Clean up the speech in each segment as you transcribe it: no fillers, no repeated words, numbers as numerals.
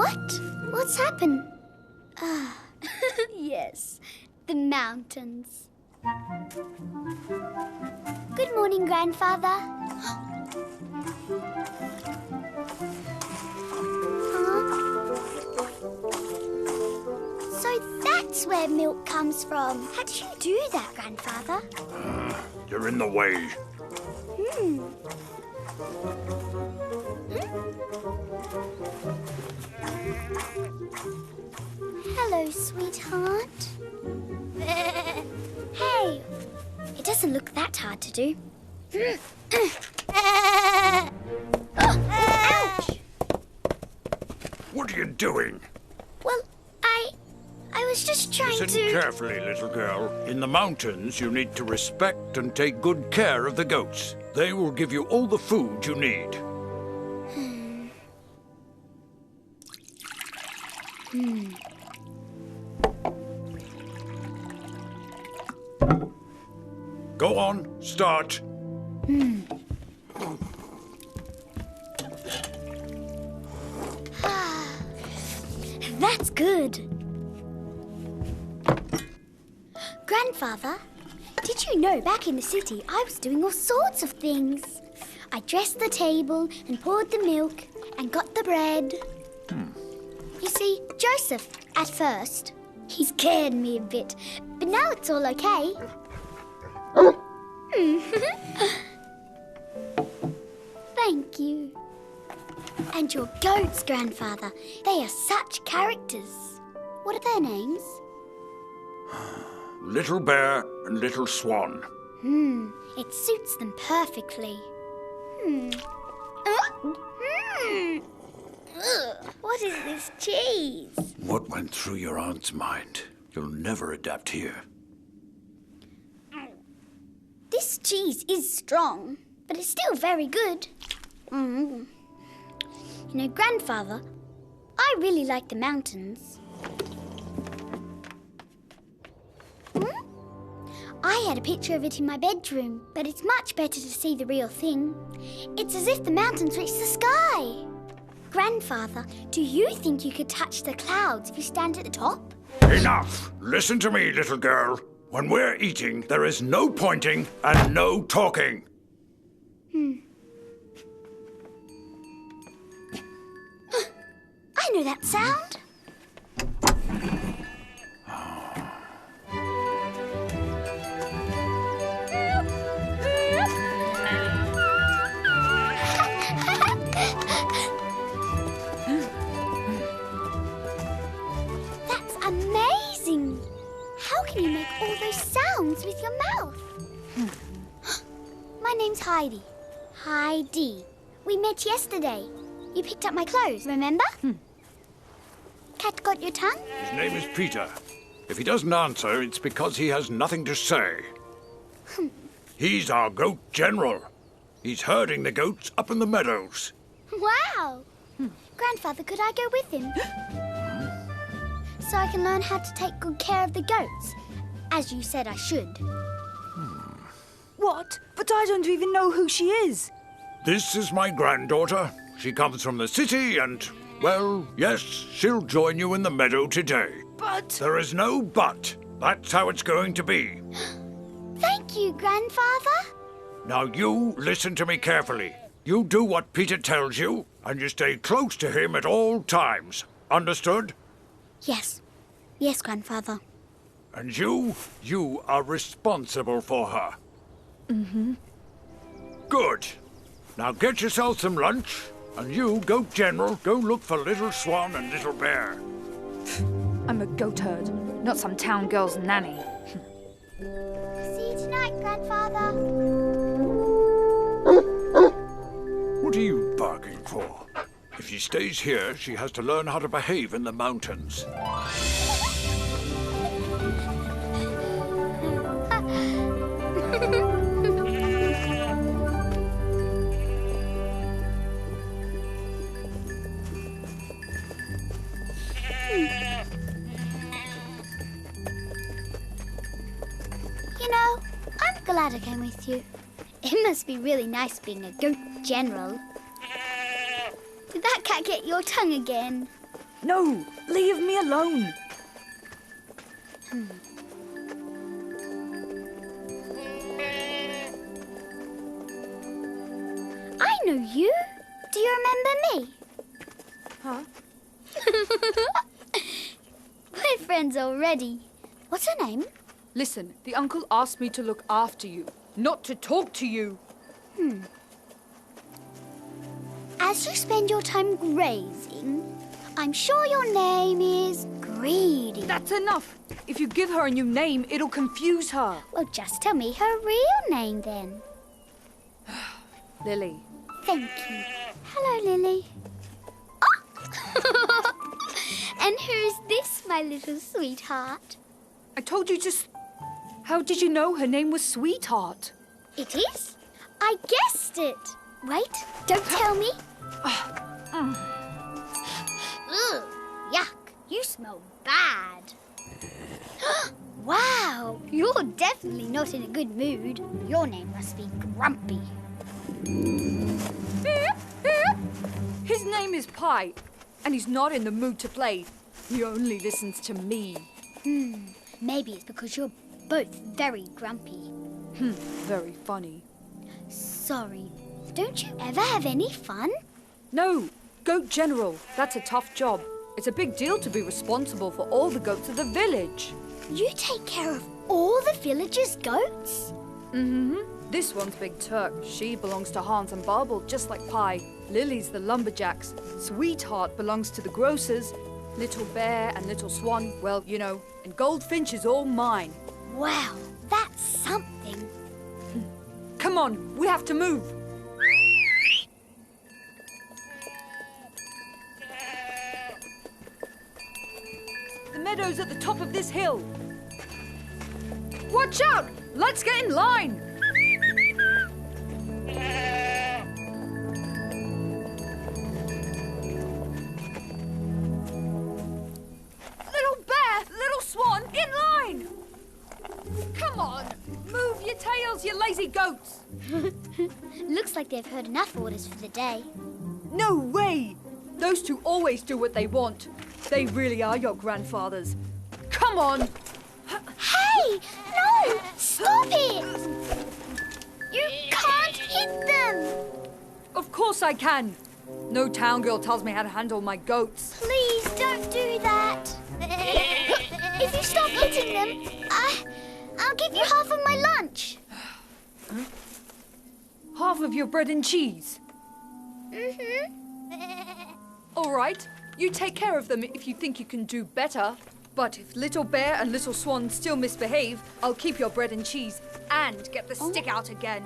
What? What's happened? Ah, yes, the mountains. Good morning, Grandfather. So that's where milk comes from. How did you do that, Grandfather? You're in the way. Hello, sweetheart. Hey, it doesn't look that hard to do. Ouch! What are you doing? Well, I was just trying Listen to... carefully, little girl. In the mountains, you need to respect and take good care of the goats. They will give you all the food you need. Go on, start. That's good. Grandfather, did you know back in the city I was doing all sorts of things? I dressed the table and poured the milk and got the bread. You see, Joseph, at first, he scared me a bit, but now it's all okay. Thank you. And your goats, Grandfather, they are such characters. What are their names? Little Bear and Little Swan. It suits them perfectly. What is this cheese? What went through your aunt's mind? You'll never adapt here. This cheese is strong, but it's still very good. You know, Grandfather, I really like the mountains. I had a picture of it in my bedroom, but it's much better to see the real thing. It's as if the mountains reach the sky. Grandfather, do you think you could touch the clouds if you stand at the top? Enough! Listen to me, little girl. When we're eating, there is no pointing and no talking. I know that sound. That's amazing. How can you make all those sounds with your mouth? My name's Heidi. Heidi. We met yesterday. You picked up my clothes, remember? Cat got your tongue? His name is Peter. If he doesn't answer, it's because he has nothing to say. He's our goat general. He's herding the goats up in the meadows. Wow! Grandfather, could I go with him? So I can learn how to take good care of the goats, as you said I should. What? But I don't even know who she is. This is my granddaughter. She comes from the city and, well, yes, she'll join you in the meadow today. But... There is no but. That's how it's going to be. Thank you, Grandfather. Now you listen to me carefully. You do what Peter tells you, and you stay close to him at all times. Understood? Yes. Yes, Grandfather. And you are responsible for her. Good. Now get yourself some lunch, and you, Goat General, go look for Little Swan and Little Bear. I'm a goat herd, not some town girl's nanny. See you tonight, Grandfather. What are you barking for? If she stays here, she has to learn how to behave in the mountains. You know, I'm glad I came with you. It must be really nice being a goat general. Did that cat get your tongue again? No, leave me alone. I know you. Do you remember me? Huh? We're friends already. What's her name? Listen, the uncle asked me to look after you, not to talk to you. As you spend your time grazing, I'm sure your name is Greedy. That's enough. If you give her a new name, it'll confuse her. Well, just tell me her real name then. Lily. Thank you. Hello, Lily. Oh! And who's this, my little sweetheart? I told you just... How did you know her name was Sweetheart? It is? I guessed it. Wait, don't tell me. Ugh, yuck, you smell bad. Wow, you're definitely not in a good mood. Your name must be Grumpy. His name is Pie, and he's not in the mood to play. He only listens to me. Maybe it's because you're both very grumpy. Very funny. Sorry, don't you ever have any fun? No, Goat General. That's a tough job. It's a big deal to be responsible for all the goats of the village. You take care of all the villagers' goats? This one's Big Turk. She belongs to Hans and Barbel, just like Pie. Lily's the lumberjacks. Sweetheart belongs to the grocers. Little Bear and Little Swan, well, you know, and Goldfinch is all mine. Wow, that's something. Come on, we have to move. The meadow's at the top of this hill. Watch out! Let's get in line! Little Bear, Little Swan, in line! Come on, move your tails, you lazy goats! Looks like they've heard enough orders for the day. No way! Those two always do what they want. They really are your grandfathers. Come on! Hey! No! Stop it! You can't hit them! Of course I can. No town girl tells me how to handle my goats. Please don't do that. If you stop hitting them, I'll give you half of my lunch. Half of your bread and cheese. All right, you take care of them if you think you can do better. But if Little Bear and Little Swan still misbehave, I'll keep your bread and cheese and get the stick out again.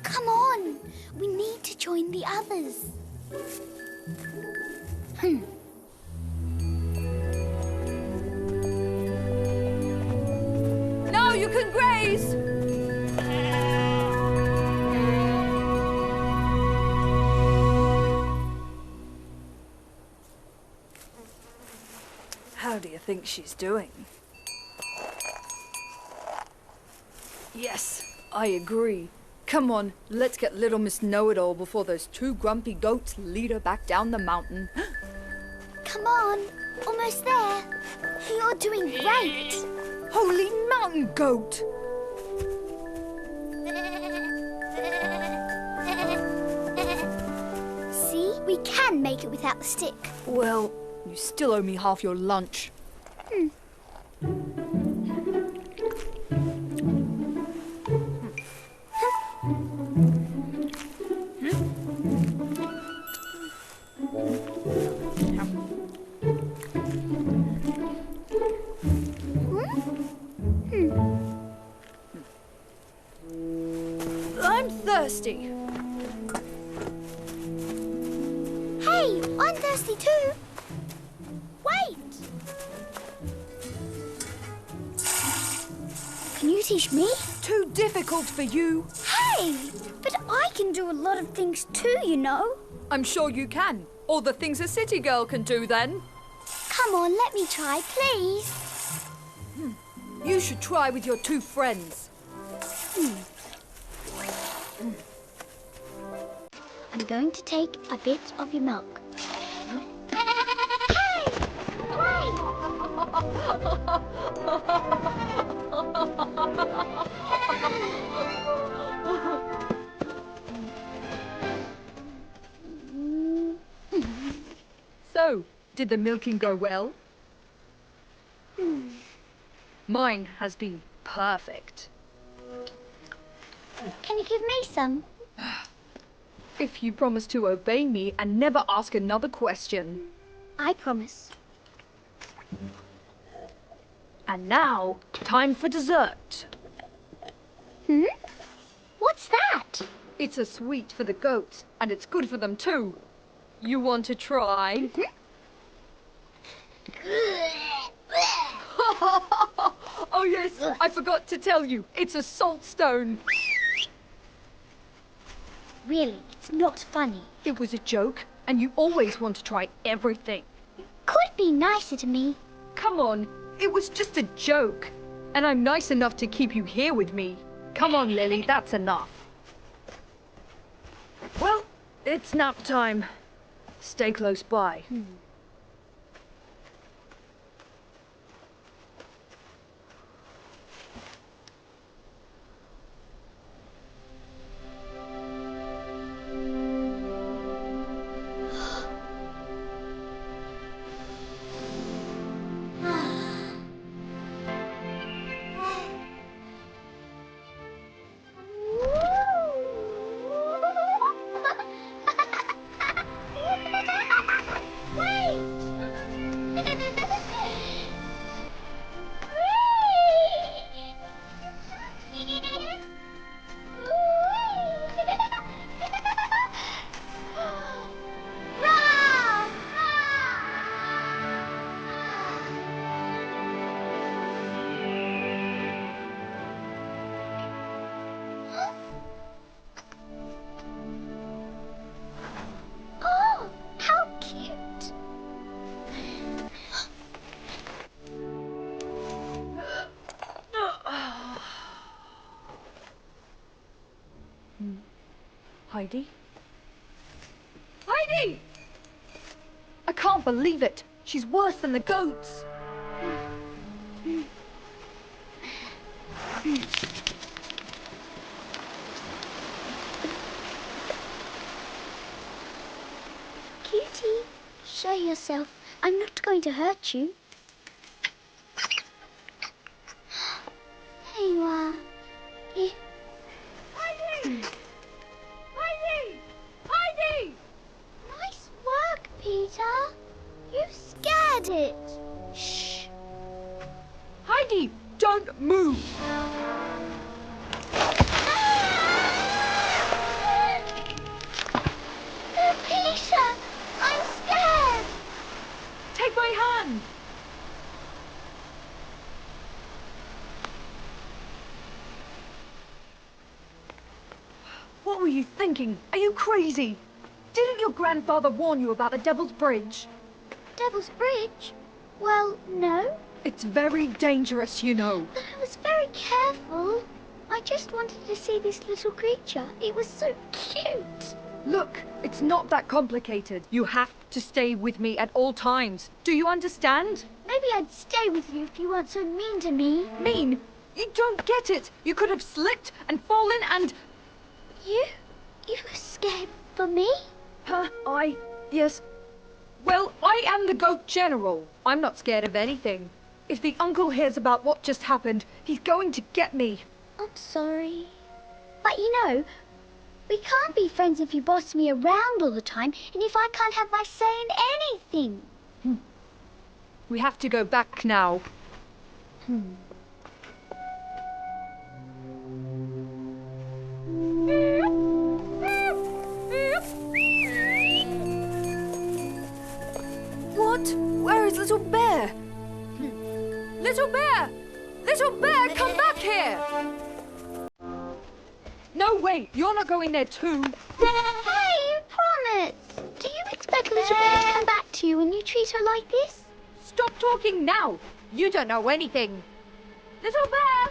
Come on. We need to join the others. Now you can graze! How do you think she's doing? Yes, I agree. Come on, let's get little Miss Know-It-All before those two grumpy goats lead her back down the mountain. Come on. Almost there. You're doing great. Holy mountain goat! See? We can make it without the stick. Well, you still owe me half your lunch. I'm thirsty. Hey, I'm thirsty too. Wait. Can you teach me? Too difficult for you. Hey, but I can do a lot of things too, you know. I'm sure you can. All the things a city girl can do then. Come on, let me try, please. You should try with your two friends. I'm going to take a bit of your milk. Hey! So, did the milking go well? Mine has been perfect. Can you give me some? If you promise to obey me and never ask another question. I promise. And now, time for dessert. What's that? It's a sweet for the goats, and it's good for them too. You want to try? Oh yes, I forgot to tell you. It's a salt stone. Really, it's not funny. It was a joke, and you always want to try everything. Could be nicer to me. Come on, it was just a joke. And I'm nice enough to keep you here with me. Come on, Lily, that's enough. Well, it's nap time. Stay close by. Oh, how cute! Heidi? Heidi! I can't believe it. She's worse than the goats. Cutie, show yourself. I'm not going to hurt you. There you are. Here. Heidi! Heidi! Heidi! Nice work, Peter. You scared it. Shh. Heidi, don't move! Peter, I'm scared. Take my hand! What were you thinking? Are you crazy? Didn't your grandfather warn you about the Devil's Bridge? Devil's Bridge? Well, no. It's very dangerous, you know. But I was very careful. I just wanted to see this little creature. It was so cute. Look, it's not that complicated. You have to stay with me at all times. Do you understand? Maybe I'd stay with you if you weren't so mean to me. Mean? You don't get it. You could have slipped and fallen and... You were scared for me? Huh? Yes. Well, I am the Goat General. I'm not scared of anything. If the uncle hears about what just happened, he's going to get me. I'm sorry. But you know, we can't be friends if you boss me around all the time and if I can't have my say in anything. We have to go back now. What? Where is Little Bear? Little Bear! Little Bear, come back here! No, wait, you're not going there too. Hey, you promised. Do you expect Little Bear to come back to you when you treat her like this? Stop talking now. You don't know anything. Little Bear!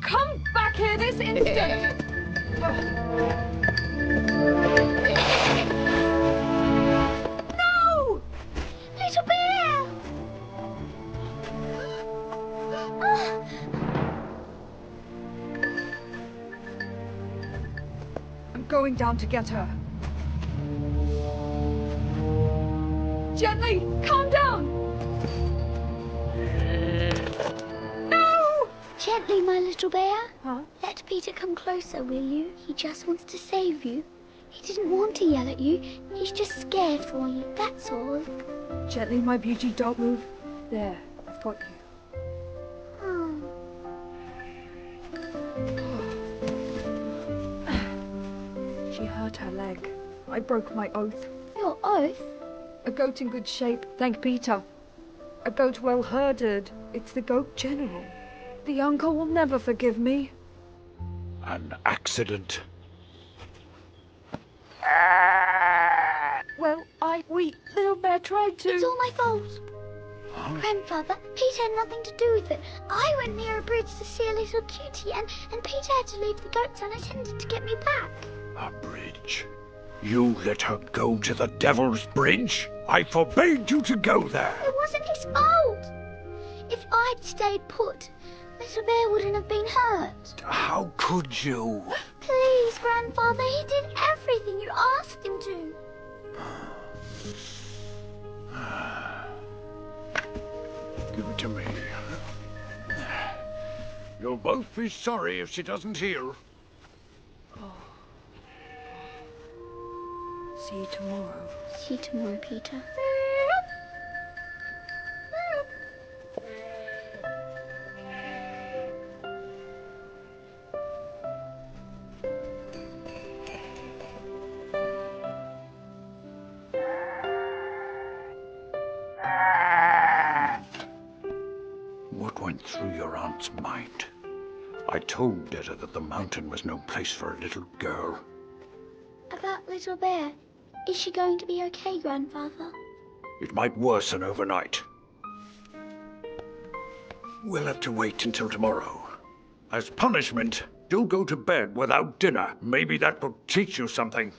Come back here this instant! going down to get her. Gently, calm down. No! Gently, my little bear. Huh? Let Peter come closer, will you? He just wants to save you. He didn't want to yell at you. He's just scared for you, that's all. Gently, my beauty, don't move. There, I've got you. Oh. She hurt her leg. I broke my oath. Your oath? A goat in good shape, thank Peter. A goat well herded. It's the goat general. The uncle will never forgive me. An accident. Well, little bear tried to. It's all my fault. Grandfather, Peter had nothing to do with it. I went near a bridge to see a little cutie, and Peter had to leave the goats unattended to get me back. A bridge? You let her go to the Devil's Bridge? I forbade you to go there. It wasn't his fault. If I'd stayed put, little bear wouldn't have been hurt. How could you? Please, Grandfather, he did everything you asked him to. Give it to me. You'll both be sorry if she doesn't heal. See you tomorrow. See you tomorrow, Peter. What went through your aunt's mind? I told Detta that the mountain was no place for a little girl. About little bear, is she going to be okay, Grandfather? It might worsen overnight. We'll have to wait until tomorrow. As punishment, you'll go to bed without dinner. Maybe that will teach you something.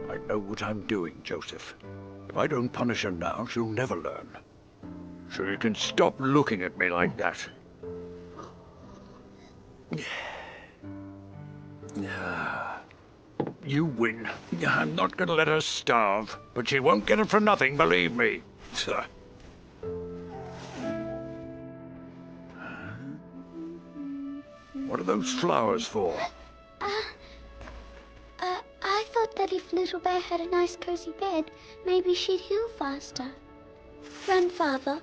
I know what I'm doing, Joseph. If I don't punish her now, she'll never learn. So you can stop looking at me like that. You win. I'm not going to let her starve, but she won't get it for nothing, believe me. What are those flowers for? I thought that if little bear had a nice cozy bed, maybe she'd heal faster. Grandfather,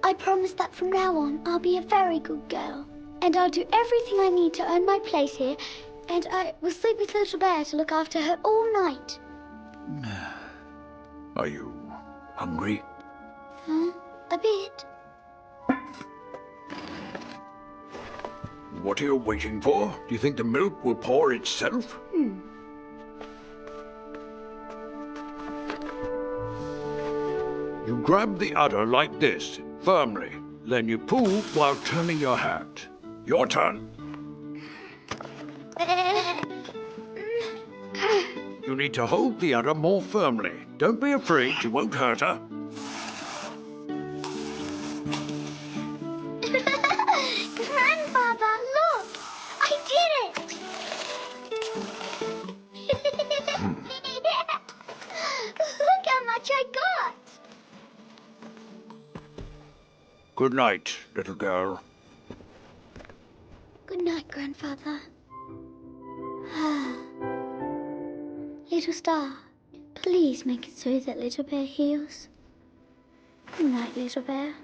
I promise that from now on I'll be a very good girl. And I'll do everything I need to earn my place here, and I will sleep with little bear to look after her all night. Are you hungry? Huh? A bit. What are you waiting for? Do you think the milk will pour itself? You grab the udder like this, firmly. Then you pull while turning your hand. Your turn. You need to hold the udder more firmly. Don't be afraid, you won't hurt her. Grandfather, look! I did it! Look how much I got! Good night, little girl. Good night, Grandfather. Little star, please make it so that little bear heals. Good night, little bear.